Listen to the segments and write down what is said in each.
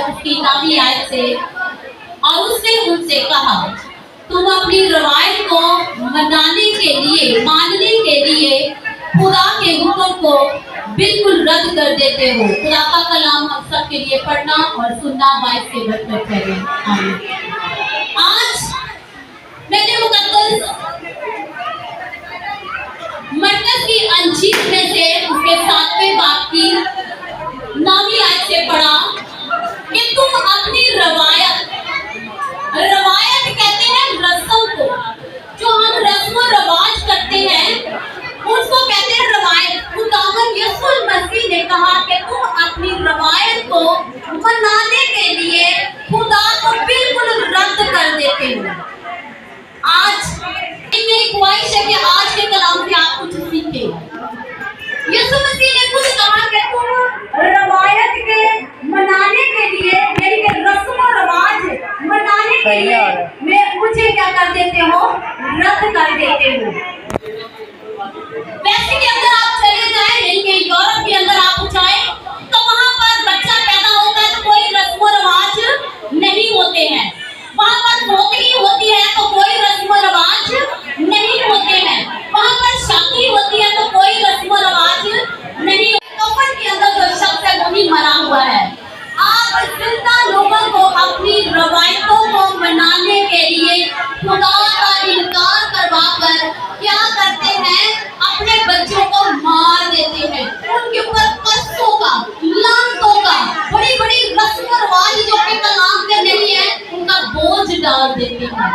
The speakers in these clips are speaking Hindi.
और उसकी नामी आयत से, और उसने उनसे कहा, तुम अपनी रवायत को मनाने के लिए, मानने के लिए खुदा के हुक्म को बिल्कुल रद्द कर देते हो। खुदा का कलाम हम सब के लिए पढ़ना और सुनना 22 से बढ़कर करें। आमीन। आज मैंने मुकद्दस मरकज की अंजील में से उसके 7वें बाब की नामी आयत से पढ़ा कि तुम अपनी रवायत कहते हैं रस्म को, जो हम रस्म रवाज करते हैं उसको कहते हैं रवायत। खुदावंद यीशु मसीह ने कहा कि तुम अपनी रवायत को मनाने के लिए खुदा को बिल्कुल रद्द कर देते हो। आज मेरी ख्वाहिश है कि आज के कलाम से आप कुछ सीखें। यीशु मसीह ने कुछ कहा कि तुम रवायत के मनाने के लिए, यानी कि रस्म और रवाज मनाने के लिए मैं मुझे क्या कर देते हो, रद्द कर देते हो। वैसे के अंदर आप चले जाए, यानी कि यूरोप के अंदर आप जाए तो वहाँ पर बच्चा पैदा होता है तो कोई रस्म और रवाज नहीं होते हैं। वहाँ पर पोतली होती है तो कोई रस्म और रवाज नहीं होते हैं। वहाँ पर शादी होती है तो कोई रस्म और रवाज नहीं। कफन के अंदर जो शख्स है वही मरा हुआ है। आप जिंदा लोगों को अपनी रवायतों को मनाने के लिए खुदा का इनकार करवाकर क्या करते हैं, अपने बच्चों को मार देते हैं। उनके ऊपर कष्टों का, लानतों का, बड़ी बड़ी रस्म और रिवाज जो कि कलाम में नहीं है उनका बोझ डाल देते हैं।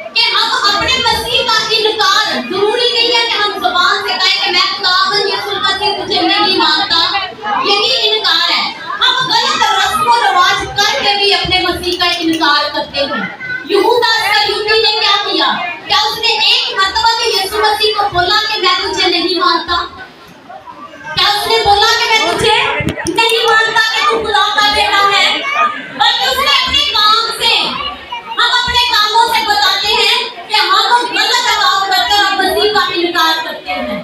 कि हम अपने मसीह का इनकार, जरूरी नहीं है कि हम जुबान से कहें कि मैं खुदावंद यीशु मसीह तुझे नहीं मानता, यही इनकार है। हम गलत रस्म और रिवाज करके भी अपने मसीह का इनकार करते हैं। यहूदा इस्करियोती ने क्या किया? क्या उसने एक मर्तबा भी यीशु मसीह को बोला कि मैं तुझे नहीं मानता? क्या उसने बोला कि मैं तुझे नहीं मानता कि तू खुदा का बेटा है? बल्कि उसने अपने काम से, हम अपने कामों से बताते हैं कि हम गलत काम करके और मसीह का इनकार करते हैं।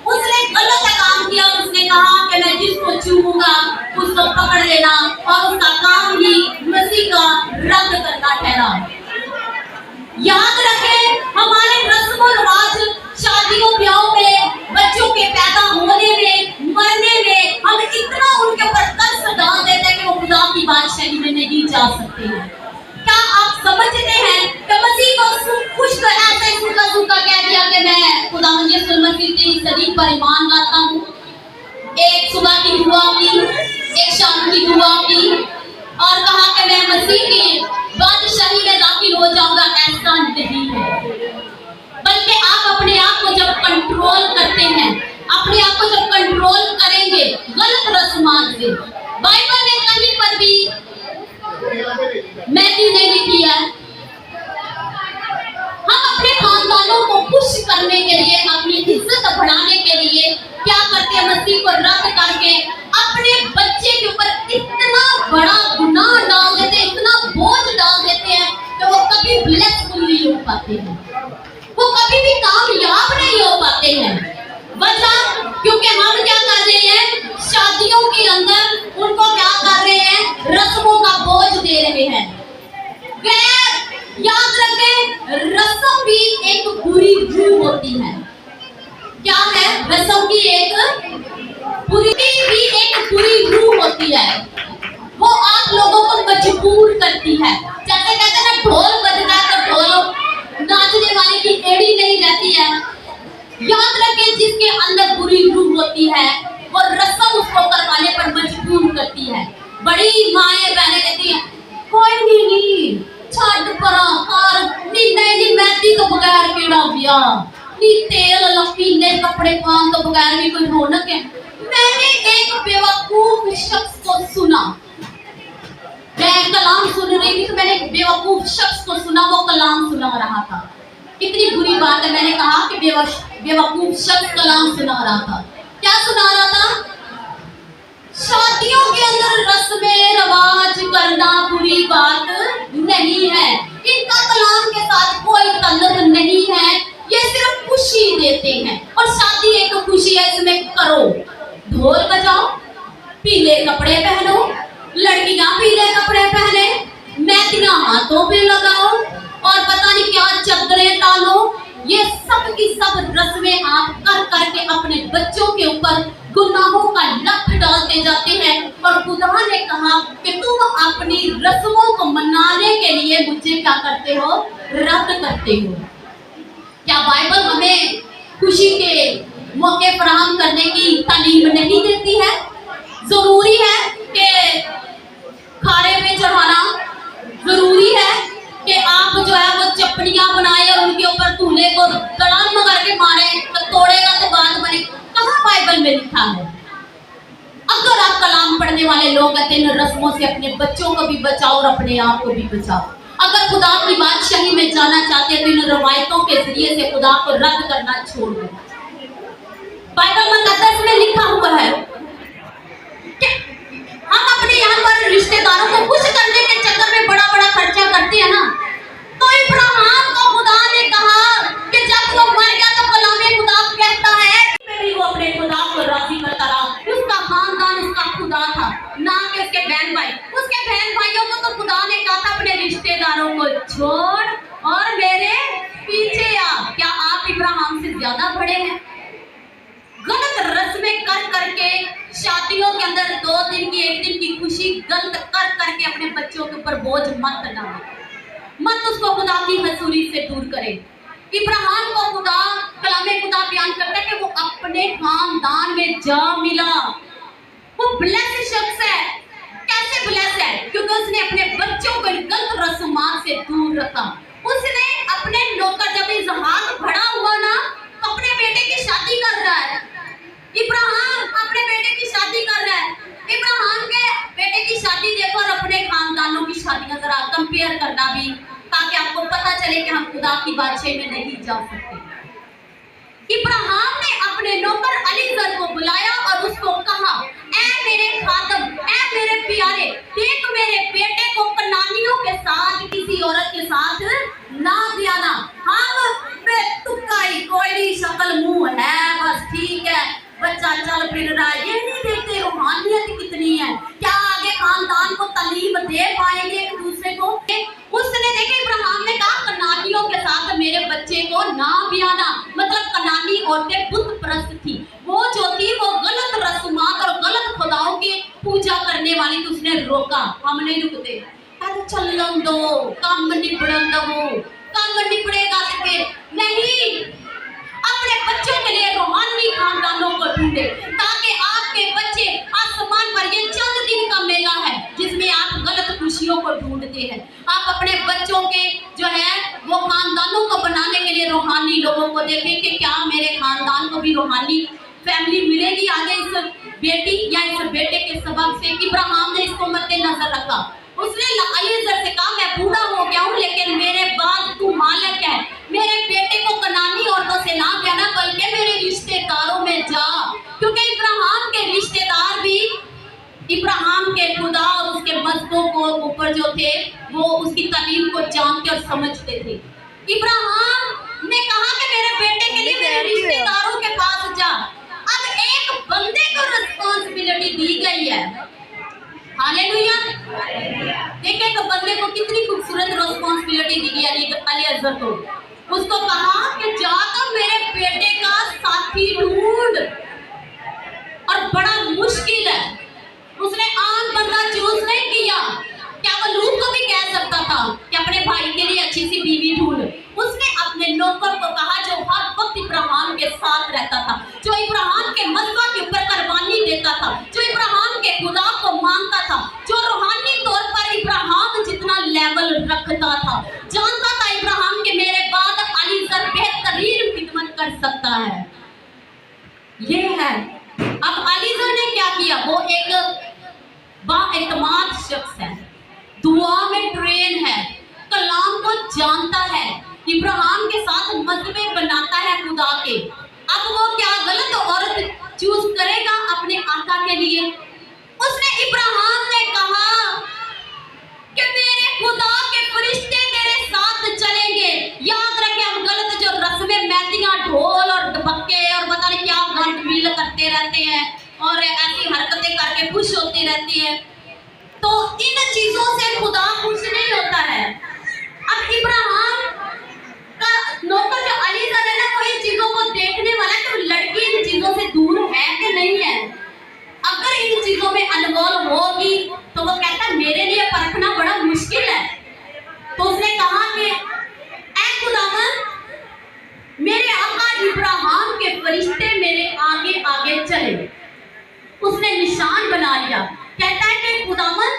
उसने गलत काम किया, उसने कहा कि मैं जिसको चूमूंगा उसको पकड़ लेना, और उसका काम ही मसीह का रद्द करना ठहरा। याद रखें, हमारे रस्म और रिवाज, शादियों ब्याहों में, बच्चों के पैदा होने में, मरने में हम इतना उनके ऊपर कष्ट डाल देते हैं कि वो खुदा की बादशाही में नहीं जा सकते हैं। क्या आप समझते हैं कि मसीह को खुश कर ऐसे सूखा कह दिया कि मैं खुदावंद यीशु मसीह की सलीब पर ईमान लाता हूँ। एक सुबह की दुआ की, एक शाम की दुआ की, और कहा कि मैं मसीह की बादशाही में दाखिल हो जाऊंगा। ऐसा नहीं है, बल्कि आप अपने आप को जब कंट्रोल करते हैं, अपने आप को जब कंट्रोल करेंगे गलत रस्मात से, बाइबल में कहीं पर भी मैथ्यू ने लिखी है, हम अपने खानदानों को खुश करने के लिए, अपनी इज्जत बढ़ाने के लिए क्या करते हैं, मसीह को रद्द करके अपने बच्चे के ऊपर इतना बड़ा गुनाह डाल देते हैं, इतना बोझ डाल देते हैं कि वो कभी ब्लेसफुल नहीं हो पाते हैं, वो कभी भी कामयाब नहीं हो पाते हैं। वजह क्योंकि हम क्या कर रहे हैं, शादियों के अंदर उनको क्या कर रहे हैं, रस्मों का बोझ दे रहे हैं। याद रखें, रस्म भी एक बुरी रूह होती है। क्या है? रस्म की एक बुरी रूह होती है। वो आप लोगों को मजबूर करती है। जैसे कहते हैं ना, ढोल बजता है तो ढोल नाचने वाले की एड़ी नहीं रहती है। याद रखें, जिसके अंदर बुरी रूह होती है वो रस्म उसको करवाने पर मजबूर करती है। बड़ी माएं बहनें कहती हैं, कोई नहीं छड़ परा कार नहीं मैदी तो बगैर केड़ा ब्याह, नी तेल लकीले कपड़े पान तो बगैर भी कोई रौनक है। मैंने एक बेवकूफ शख्स को सुना, मैं कलाम सुन रही थी तो मैंने एक बेवकूफ शख्स को सुना, वो कलाम सुना रहा था। कितनी बुरी बात है, मैंने कहा कि बेवकूफ शख्स कलाम सुना रहा था। क्या सुना रहा था? शादियों के अंदर रस्में रवाज करना बुरी बात नहीं है, इनका कलाम के साथ कोई ताल्लुक नहीं है, ये सिर्फ खुशी देते हैं। और शादी एक खुशी है, इसमें करो, ढोल बजाओ, पीले कपड़े पहनो, लड़कियां पीले कपड़े पहने, मेहंदियां हाथों पे लगाओ और पता नहीं क्या चद्दरें डालो। ये सब की सब रस्में आप कर करके अपने बच्चों के ऊपर गुनाहों का लठ डालते जाते हैं। और खुदा ने कहा कि तुम अपनी रस्मों को मनाने के लिए मुझे क्या करते हो, रद्द करते हो। क्या बाइबल हमें खुशी के मौके फराहम करने की तालीम नहीं देती है? जरूरी है कि खारे में चढ़ाना, जरूरी है कि आप जो है वो चपड़ियां बनाए और उनके ऊपर दूल्हे को तड़ाम करके मारे तो तोड़ेगा तो बात बने। कहाँ बाइबल में लिखा है? अगर आप कलाम पढ़ने वाले लोग कहते हैं इन रस्मों से अपने बच्चों को भी बचाओ और अपने आप को भी बचाओ। अगर खुदा की बादशाही में जाना चाहते हैं तो इन रवायतों के जरिए से खुदा को रद्द करना छोड़ दो। बाइबल मुकद्दस में लिखा हुआ है कि हम अपने यहाँ पर रिश्तेदारों को खुश करने के चक्कर में बड़ा बड़ा खर्चा करते हैं ना। तो इब्राहिम को खुदा ने कहा कि जब वो मर गया तो कलामे खुदा कहता है कि वो अपने खुदा को राजी करता रहा। उसका खानदान उसका खुदा था, ना कि उसके बहन भाई। उसके बहन भाइयों को तो खुदा ने कहा था अपने रिश्तेदारों को छोड़ और मेरे पीछे आ। क्या आप इब्राहिम से ज्यादा बड़े हैं? गलत रस्में कर करके शादियों के अंदर 2 दिन की 1 दिन की खुशी गलत कर करके अपने बच्चों के ऊपर बोझ मत डालें, मत उसको खुदा की हजूरी से दूर करें। इब्राहिम को खुदा कलामे खुदा बयान करता है कि वो अपने खानदान में जा मिला। वो ब्लेस शख्स है। कैसे ब्लेस है? क्योंकि उसने अपने बच्चों को गलत रस्मात से दूर रखा। उसने अपने नौकर जब इजहार भरा हुआ ना तो अपने बेटे की शादी कर रहा है। इब्राहिम अपने बेटे की शादी कर रहा है। इब्राहिम के बेटे की शादी देखो और अपने खानदानों की शादियां जरा कंपेयर करना भी, ताकि आपको पता चले कि हम खुदा की बादशाही में नहीं जा सकते। इब्राहिम ने अपने नौकर अलीजर को बुलाया और उसको कहा, ऐ मेरे खादम, ऐ मेरे प्यारे, देख मेरे बेटे को कनानियों के साथ किसी औरत के साथ ना दियाना। हम तुक्काई कोई शक्ल मुंह है, बस ठीक है, बच्चा चल फिर रहा है, ये नहीं देखते रूहानियत कितनी है, क्या आगे खानदान को तालीम दे पाएंगे एक दूसरे को। उसने देखे इब्राहिम ने कहा कनानियों के साथ मेरे बच्चे को ना ब्याना। मतलब कनानी औरतें बुत परस्त थी, वो जो थी वो गलत रस्मात और गलत खुदाओं की पूजा करने वाली। तो उसने रोका, हम नहीं रुकते, चलन दो, काम निबड़न दो, काम निबड़ेगा नहीं। अपने बच्चों के लिए रूहानी खानदानों को ढूंढे, ताकि आपके बच्चे आसमान पर, ये चंद दिन का मेला है जिसमें आप गलत खुशियों को ढूंढते हैं। आप अपने बच्चों के जो है वो खानदानों को बनाने के लिए रूहानी लोगों को देखें कि क्या मेरे खानदान को भी रूहानी फैमिली मिलेगी आगे इस बेटी या इस बेटे के सबब से। इब्राहिम ने इसको मद्देनजर रखा। उसने अलीजर से कहा मैं बूढ़ा हो गया हूँ, लेकिन मेरे बाद तू मालिक है, मेरे बेटे को कनानी औरतों से ना कहना बल्कि मेरे रिश्तेदारों में जा। क्योंकि इब्राहिम के रिश्तेदार भी इब्राहिम के खुदा और उसके मजहबों को ऊपर जो थे वो उसकी तालीम को जानते और समझते थे। इब्राहिम ने कहा कि मेरे बेटे के लिए मेरे रिश्तेदारों के पास जा। अब एक बंदे को रिस्पॉन्सिबिलिटी दी गई है। हालेलुया। देखिए तो बंदे को कितनी खूबसूरत रिस्पॉन्सिबिलिटी दी गई अलीअज़र को। उसको कहा कि जाकर मेरे बेटे का साथी ढूंढ, और बड़ा मुश्किल है। उसने आम बंदा चूज नहीं किया। क्या वो लूत को भी कह सकता था कि अपने भाई के लिए अच्छी सी बीवी ढूंढ? उसने अपने नौकर को कहा जो हर वक्त इब्राहिम के साथ रहता था, जो इब्राहिम के मजबा के ऊपर कुर्बानी देता था, जो इब्राहिम के खुदा को मानता था, जो रूहानी तौर पर इब्राहिम जितना लेवल रखता था, जानता था इब्राहिम के मेरे बाद अलीजर बेहतरीन खिदमत कर सकता है। ये है। अब अलीजर ने क्या किया? वो एक बाएतमाद शख्स है, दुआ में ट्रेन है, कलाम को जानता है, इब्राहिम के साथ मजबे बनाता है खुदा के। अब वो क्या गलत औरत चूज करेगा अपने आका के लिए? उसने इब्राहिम ने कहा कि मेरे खुदा के फरिश्ते तेरे साथ चलेंगे। याद रखें हम गलत जो रस्में मेहंदियां ढोल और डबक्के और पता नहीं क्या घंट मिल करते रहते हैं और ऐसी हरकतें करके खुश होती रहती है। तो इन चीजों से खुदा खुश नहीं होता है। अब इब्राहिम का नौकर जो अलीज़र है ना, वो इन चीजों को देखने वाला है कि लड़की इन चीजों से दूर है कि नहीं है। अगर इन चीजों में अनमोल होगी तो वो कहता है मेरे लिए परखना बड़ा मुश्किल है। तो उसने कहा कि ऐ खुदावन, मेरे आका इब्राहिम के फरिश्ते मेरे आगे आगे चले। उसने निशान बना लिया। कहता है कि खुदावन,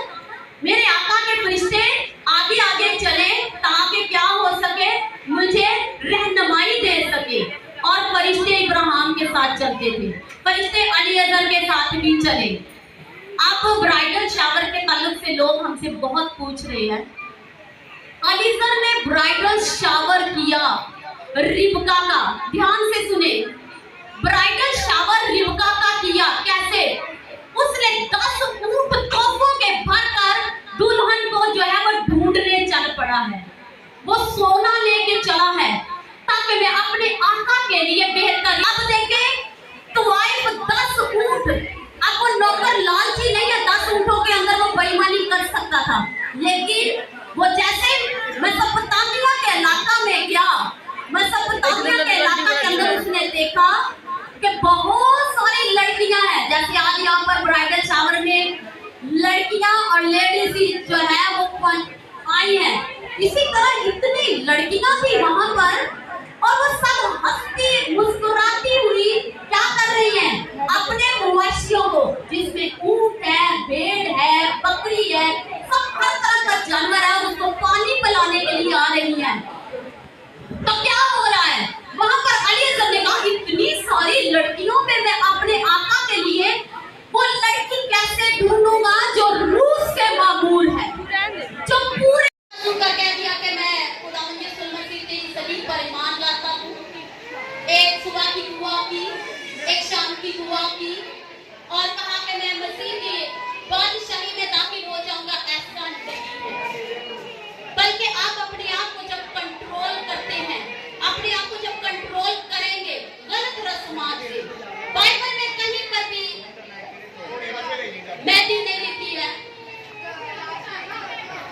मेरे आका के फरिश्ते आगे आगे चले ताकि क्या हो सके, मुझे रहनुमाई दे सके। और फरिश्ते इब्राहिम के साथ चलते थे, फरिश्ते अलीअज़र के साथ भी चले। अब ब्राइडल शावर के ताल्लुक से लोग हमसे बहुत पूछ रहे हैं। अलीअज़र ने ब्राइडल शावर किया रिबका का, ध्यान से सुने, ब्राइडल शावर रिबका का किया। कैसे? उसने 10 ऊंट तोपों के भरकर दुल्हन को जो है वो ढूंढने चल पड़ा है। वो सोना लेके चला है ताकि मैं अपने आका के लिए बेहतर। अब देखे तो वाइफ 10 ऊंट, अब वो नौकर लालची नहीं है, 10 ऊंटों के अंदर वो बेईमानी कर सकता था। लेकिन वो जैसे मेसोपोटामिया के इलाका में गया, मेसोपोटामिया के इलाका के अंदर उसने देखा कि बहुत सारी लड़कियां हैं। जैसे आज यहाँ पर ब्राइडल शावर में लड़कियां और लेडीज जो है वो आई हैं, इसी तरह इतनी लड़कियां थी वहां पर, और वो सब हंसती मुस्कुराती हुई क्या कर रही हैं, अपने मवेशियों को, जिसमें ऊंट है, भेड़ है, बकरी है, सब हर तरह का जानवर है, उसको पानी पिलाने के लिए आ रही हैं। तो क्या हो रहा है वहां पर? अलीअज़र ने कहा इतनी सारी लड़कियों में मैं अपने आका के लिए वो लड़की कैसे ढूंढूंगा जो रूस के मामूल है, जो पूरे का कह दिया कि मैं खुदावंद यीशु मसीह के सलीब पर ईमान लाता हूँ। एक सुबह की दुआ की, एक शाम की दुआ की, और कहा कि मैं मसीह के बादशाही में दाखिल हो जाऊंगा। ऐसा नहीं है, बल्कि आप अपने आप को जब कंट्रोल करते हैं, अपने आप को जब कंट्रोल करेंगे गलत रस्मात से, बाइबल में कहीं पर भी मैदी नहीं लिखी है।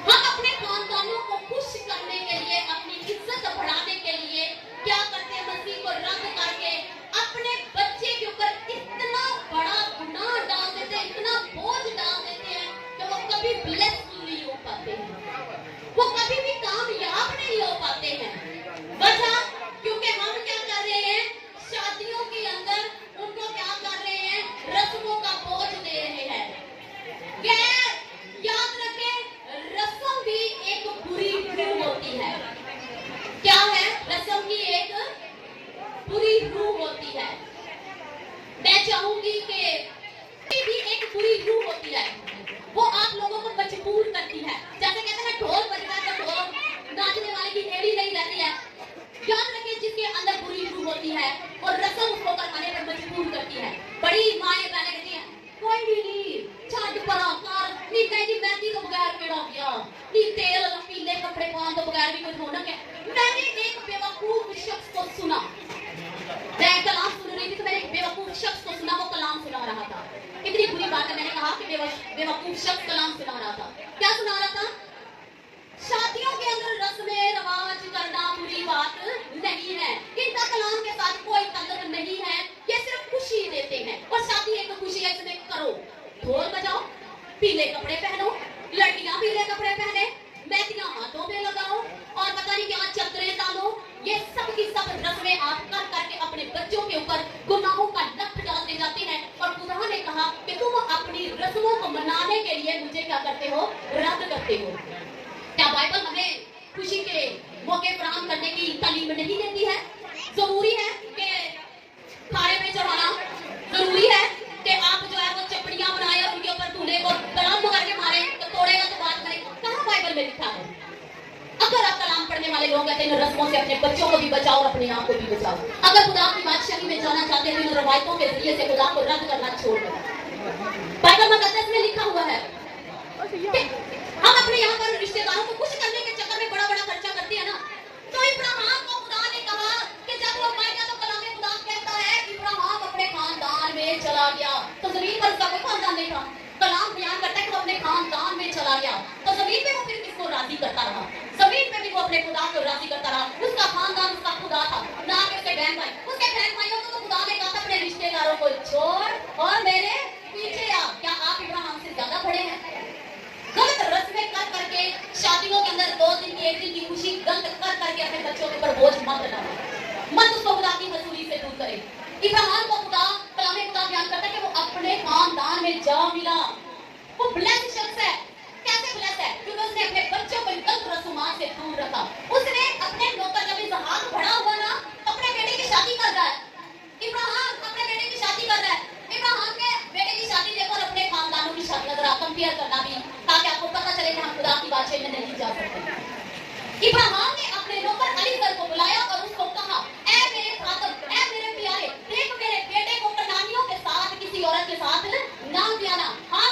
हम अपने खानदानों को खुश करने के लिए, अपनी इज्जत बढ़ाने के लिए क्या करते हैं, मसीह को रद्द करके अपने बच्चे के ऊपर इतना बड़ा गुनाह डाल देते हैं, इतना बोझ डाल देते हैं कि वो कभी ब्लेस्ड नहीं हो पाते हैं, वो कभी भी कामयाब नहीं हो पाते हैं। वजह क्योंकि हम क्या कर रहे हैं, शादियों के अंदर उनको क्या कर रहे हैं, रस्मों का बोझ दे रहे हैं। याद रखें, रस्म भी एक बुरी रूह होती है। क्या है? रस्म की एक बुरी रूह होती है। मैं चाहूंगी कि भी एक बुरी रूह होती है, वो आप लोगों को मजबूर करती है। जैसे कहते हैं ढोल बजता है तो ढोल नाचने वाले की एड़ी नहीं रहती है। याद रखें, जिसके अंदर बुरी रूह होती है और रस्म उसको करवाने पर मजबूर करती है। बड़ी माएं बहनें कहती हैं कोई भी नहीं, छाड़ परा कार नी कहीं मेहंदी तो बगैर केड़ा गया, नी तेल पीले कपड़े पहन तो बगैर भी कोई रौनक है। मैंने एक बेवकूफ शख्स को सुना, मैं कलाम सुन रही थी तो मैंने एक बेवकूफ शख्स को सुना, वो कलाम सुना रहा था। कितनी बुरी बात है, मैंने कहा कि बेवकूफ शख्स कलाम सुना रहा था। क्या सुना रहा था? शादियों के अंदर रस्में रवाज करना बुरी बात नहीं है, इनका कलाम के साथ कोई ताल्लुक नहीं है, ये सिर्फ खुशी देते हैं। और शादी एक खुशी है, इसमें करो, ढोल बजाओ, पीले कपड़े पहनो, लड़कियां पीले कपड़े पहने, मेहंदियां हाथों में लगाओ और पता नहीं क्या चक्करें डालो। ये सब की सब रस्में आप कर करके अपने बच्चों के ऊपर गुनाहों का लठ डालते जाते हैं। और खुदा ने कहा कि तुम अपनी रस्मों को मनाने के लिए मुझे क्या करते हो, रद्द करते हो। क्या बाइबल हमें खुशी के मौके फराहम करने की तालीम नहीं देती है? जरूरी है कि खाने में चढ़ाना, जरूरी है कि आप जो है वो चपड़ियां बनाए और उनके ऊपर दूल्हे को कलाम करके मारे तो तोड़ेगा तो बात करेगा। कहाँ बाइबल में लिखा है? अगर आप कलाम पढ़ने वाले लोग कहते हैं रस्मों से अपने बच्चों को भी बचाओ और अपने आप को भी बचाओ। अगर खुदा की बादशाही में जाना चाहते हैं तो इन रवायतों के जरिए से खुदा को रद्द करना छोड़ दो। बाइबल मुकद्दस में लिखा हुआ है। हम अपने यहाँ पर रिश्तेदारों को खुश करने के चक्कर में बड़ा बड़ा खर्चा करते हैं ना। तो इब्राहिम को खुदा ने कहा कि जब वो मर गया तो कलाम खुदा कहता है इब्राहिम अपने खानदान में चला गया। तो अपने खानदान में चला गया तो जमीन पे वो फिर किसको राजी करता रहा? जमीन पे भी वो अपने खुदा को राजी करता रहा। उसका खानदान उसका खुदा था, ना कि उसके बहन भाई। उसके बहन भाइयों को तो खुदा ने कहा था अपने रिश्तेदारों को छोड़ और मेरे पीछे आ। क्या आप इब्राहिम से ज्यादा बड़े हैं? गलत रस्में कर करके शादियों के अंदर 2 दिन की 1 दिन की खुशी गलत कर करके अपने बच्चों के ऊपर बोझ मत डालो, मत उसको खुदा की हजूरी से दूर करे। इब्राहिम को खुदा कलामे खुदा बयान करता है कि वो अपने खानदान में जा मिला। वो ब्लेस शख्स है। कैसे ब्लेस है? क्योंकि उसने अपने बच्चों को गलत रस्मात से दूर रखा। उसने अपने नौकर जब इसहाक बड़ा हुआ ना तो अपने बेटे की शादी कर रहा है। इब्राहिम अपने बेटे की शादी कर रहा है। इब्राहिम के बेटे की शादी देखकर अपने खानदानों की शादी अगर आप कंपेयर करना भी, ताकि आपको पता चले कि हम खुदा की बादशाही में नहीं जा सकते। इब्राहिम ने अपने नौकर अलीजर को बुलाया और उसको कहा, ऐ मेरे खातम, ऐ मेरे प्यारे, देख मेरे बेटे को कनानियों के साथ किसी औरत के साथ ना ब्याना। हाँ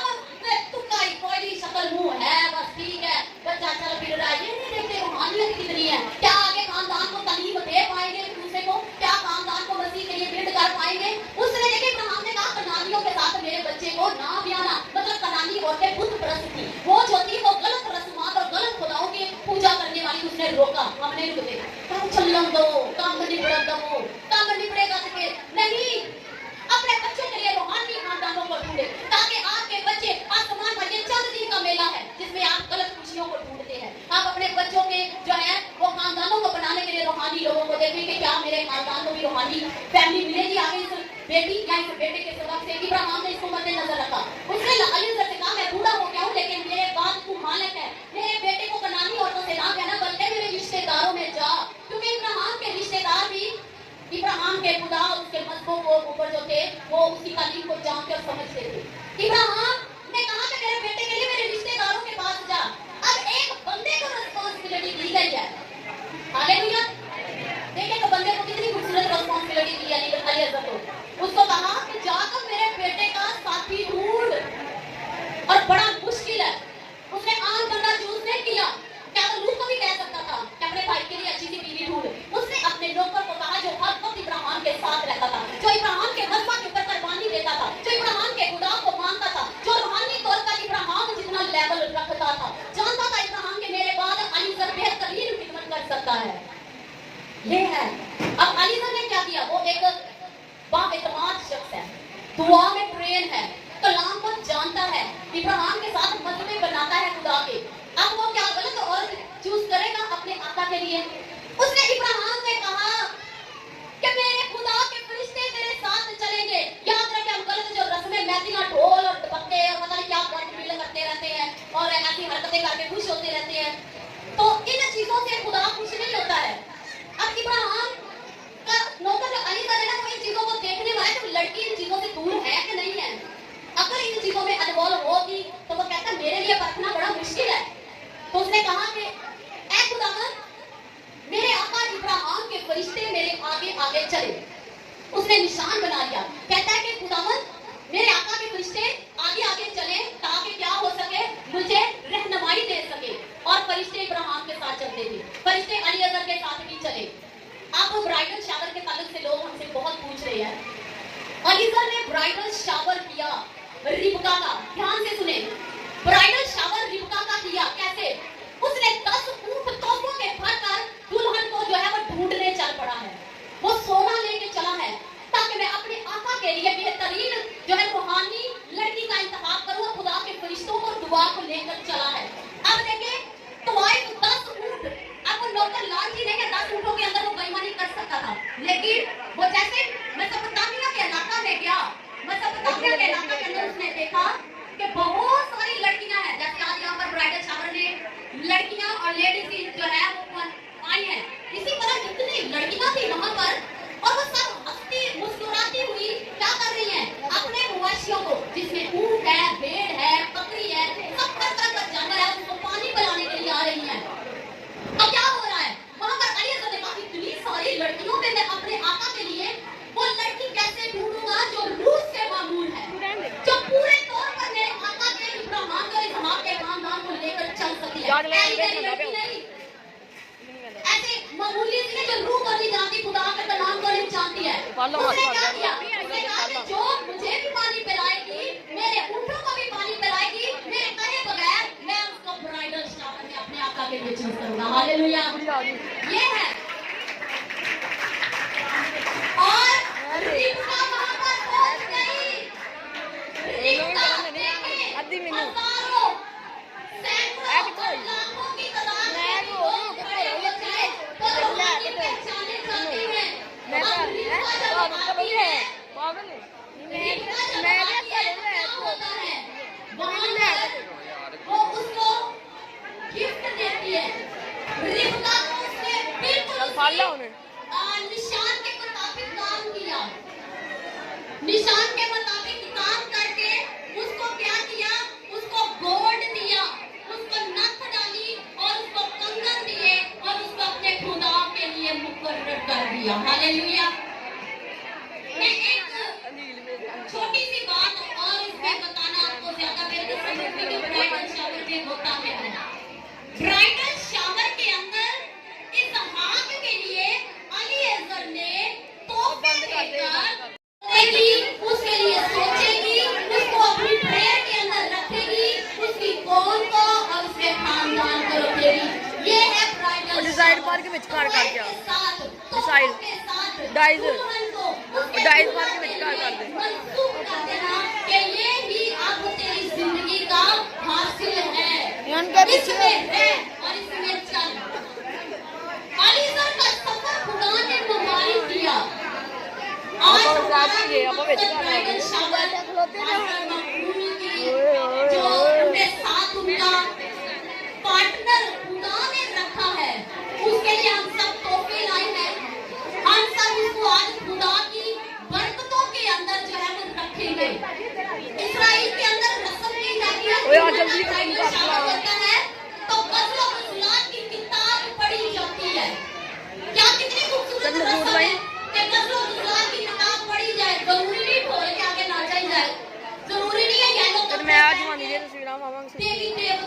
तुक्का कोई शक्ल मुंह है, बस ठीक है, बच्चा चल फिर रहा है। ये नहीं देखते रूहानियत कितनी है। क्या आगे खानदान को तालीम दे पाएंगे एक दूसरे को? क्या खानदान को मसीह के लिए बिल्ड कर पाएंगे? उसने देखे इब्राहिम ने कहा कनानियों के साथ मेरे बच्चे को ना ब्याना। मतलब कनानी औरतें बुत परस्त थी, वो जो थी वो गलत रस्मात और गलत खुदाओं की पूजा करने वाली। उसने रोका, हमने रुकते चलन दो, काम निपड़ दो, काम निपड़ेगा तो फिर नहीं। अपने बच्चों के लिए रूहानी खानदानों को ढूंढे, ताकि आपके बच्चे आसमान पर ये चंद दिन का मेला है जिसमें आप गलत खुशियों को ढूंढते हैं। आप अपने बच्चों के जो है वो खानदानों को बनाने के लिए रूहानी लोगों को देखें कि क्या मेरे खानदान को भी रूहानी फैमिली मिलेगी आगे इस बेटी या इस बेटे के सबब से। इब्राहिम ने इसको मद्देनजर रखा। उसने अलीजर से कहा, मैं बूढ़ा हो गया हूँ लेकिन मेरे बाद तू मालिक है, मेरे बेटे को कनानी औरतों से ना कहना बल्कि मेरे रिश्तेदारों में जा। क्योंकि इब्राहिम के रिश्तेदार भी इब्राहिम के खुदा और उसके मजहबों को ऊपर जो थे वो उसकी तालीम को जानते और समझते थे। इब्राहिम ने कहा कि मेरे बेटे के लिए मेरे रिश्तेदारों के पास जा। अब एक बंदे को रिस्पांसिबिलिटी दी गई है। हालेलुया। देखिए तो बंदे को कितनी खूबसूरत रिस्पांसिबिलिटी दी है अलीजर को। उसको कहा कि जाकर मेरे बेटे का साथी ढूंढ, और बड़ा मुश्किल है। उसने आम बंदा चूज नहीं किया। क्या तो लूत को भी कह सकता था कि अपने भाई के लिए अच्छी सी बीवी ढूंढ। उसने अपने नौकर को कहा जो हर वक्त इब्राहिम के साथ रहता था, जो इब्राहिम के मजहब के ऊपर कुर्बानी देता था, जो इब्राहिम के खुदा को मानता था, जो रूहानी तौर पर इब्राहिम जितना लेवल रखता था, जानता था इब्राहिम के मेरे बाद अलीजर बेहतरीन खिदमत कर सकता है। ये है। अब अलीजर ने क्या किया? वो एक बाएतमाद शख्स है, दुआ में ट्रेन है, कलाम को जानता है, इब्राहिम के साथ मजहब बनाता है खुदा के। अब वो क्या गलत औरत चूज करेगा अपने आका के लिए? उसने इब्राहिम से कहा कि मेरे खुदा के फरिश्ते तेरे साथ चलेंगे। याद रखें हम गलत जो रस्में मैचिंग ढोल और डबक्के और पता नहीं क्या गठबील करते रहते हैं और ऐसी हरकतें करके खुश होते रहते हैं, तो इन चीजों से खुदा खुश नहीं होता है। अब इब्राहिम का नौकर जो अलीजर है ना, वो इन चीजों को देखने वाला है तो लड़की इन चीजों से दूर है कि नहीं है। अगर इन चीजों में अनमोल होगी तो वो कहता मेरे लिए परखना बड़ा मुश्किल है। तो उसने कहा कि ऐ खुदावन, मेरे आका इब्राहिम के फरिश्ते मेरे आगे आगे चले। उसने निशान बना लिया। कहता है कि खुदावन, मेरे आका के फरिश्ते आगे आगे चले ताकि क्या हो सके, मुझे रहनुमाई दे सके। और फरिश्ते इब्राहिम के साथ चलते थे, फरिश्ते अलीजर के साथ भी चले। अब ब्राइडल शावर के ताल्लुक से लोग हमसे बहुत पूछ रहे हैं। अलीजर ने ब्राइडल शावर किया रिबका का। ध्यान से सुने, ब्राइडल शावर रिबका का किया। कैसे? उसने 10 ऊंट तोपों के भरकर दुल्हन को जो है वो ढूंढने चल पड़ा है। वो सोना लेके चला है ताकि मैं अपने आका के लिए बेहतरीन जो है रूहानी लड़की का इंतखाब करूं। खुदा के फरिश्तों को दुआ को लेकर चला है। अब देखिए तो आए 10 ऊंट। अब वो नौकर लालची नहीं है, 10 ऊंटों के अंदर वो बेईमानी कर सकता था, लेकिन वो जैसे मेसोपोटामिया के इलाका में गया, मेसोपोटामिया के इलाका के अंदर उसने देखा कि बहुत सारी लड़कियां हैं। जैसे आज यहाँ पर ब्राइडल शावर में लड़कियां और लेडीज जो है वो आई हैं, इसी तरह जितनी लड़कियां थी वहां पर, और वो सब हंसती मुस्कुराती हुई क्या कर रही हैं? अपने मवेशियों को, जिसमें ऊंट है, भेड़ है, बकरी है, सब तरह का जानवर है, उसको पानी पिलाने के लिए आ रही हैं। अब क्या हो रहा है वहां पर? अलीजर ने कहा इतनी सारी लड़कियों में मैं अपने आका के लिए वो लड़की कैसे ढूंढूंगा जो रूस से मामूल है, जो पूरे तौर पर मेरे आका के इब्राहिम और इसहाक के खानदान को लेकर चल सकती है। लड़की नहीं ऐसे मामूली सी जो रूह को नहीं जानती, खुदा के कलाम को नहीं जानती है। ये है। और रिक्शा वहां पर पहुंच गई। रिक्शा देखे हजारों सैकड़ों लाखों की तादाद में लोग खड़े हो गए तो रूहानी पहचाने जाते हैं। अब रिक्शा जब आती है, रिक्शा जब आती है तो क्या होता है, वहां पर वो उसको गिफ्ट देती है। रिक्शा को उसने बिल्कुल निशान के मुताबिक काम किया, निशान के मुताबिक काम करके उसको क्या किया, उसको गोल्ड दिया, उसको नथ डाली और उसको कंगन दिए और उसको अपने खुदा के लिए मुकर्रर कर दिया। हालेलुया। मैं एक छोटी सी बात और इसमें बताना आपको ज्यादा बेहतर समझने के ब्राइडल शावर में होता है। ब्राइडल शावर के अंदर इसहाक के लिए अलीएज़र ने तोहफे देकर उसके लिए सोचेगी, उसको अपनी प्रेयर के अंदर रखेगी, उसकी कौम को और उसके खानदान को रखेगी। ये है ब्राइडल डिसाइड मार के विचकार कर दिया, डिसाइड डाइज मार के विचकार कर दे। मंसूब कर देना कि ये ही अब तेरी जिंदगी का हासिल है, इसमें है और इसमें चल। अलीएज़र का सफर खुदा ने मुबारक किया। आज ब्राइडल शावर जो उनके साथ उनका पार्टनर खुदा ने रखा है, उसके लिए हम सब तोहफे लाए हैं। हम सब उसको आज खुदा की बरकतों के अंदर जो है वो रखेंगे। इस्राइल के अंदर रस्म की जाती है, ब्राइडल शावर होता है तो गज़ल और ग़ज़लात की किताब पढ़ी जाती है। क्या कितनी खूबसूरत रस्म है कि गज़ल और ग़ज़लात की किताब पढ़ी जाए। जरूरी नहीं ढोल के आगे नाचा ही जाए, जरूरी नहीं है येलो कपड़े पहन के देवी देवता